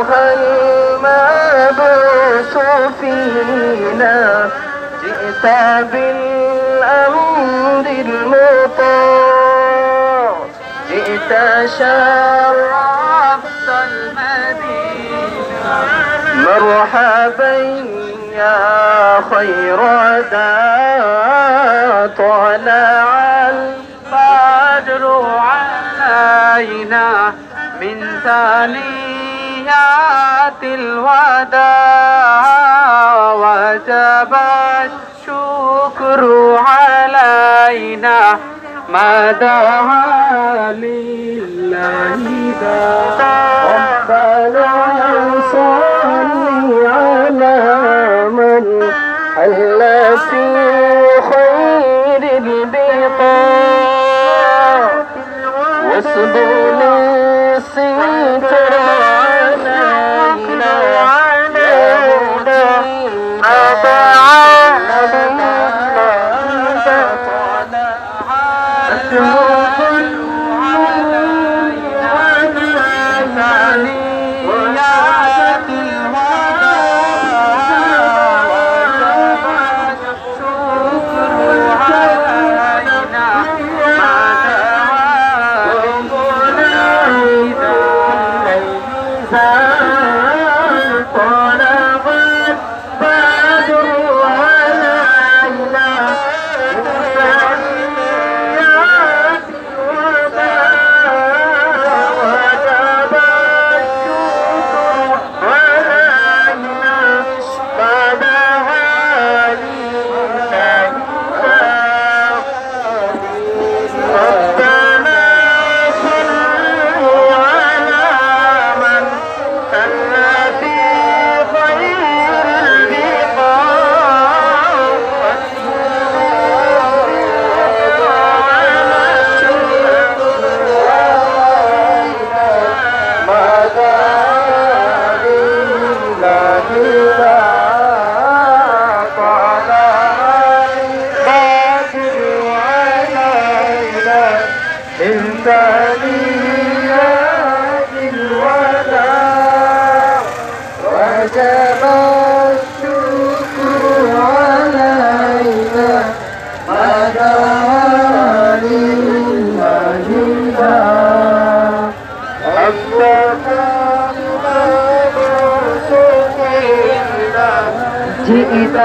أيها المبعوث فينا جئت بالأمر المطاع جئت شرفت المدينة مرحبا يا خير داع طلع البدر علينا من ثنيات الوداع وجب الشكر علينا ما دعا لله ربنا صل على من حل في خير البقاع واصبر الستر علينا جئت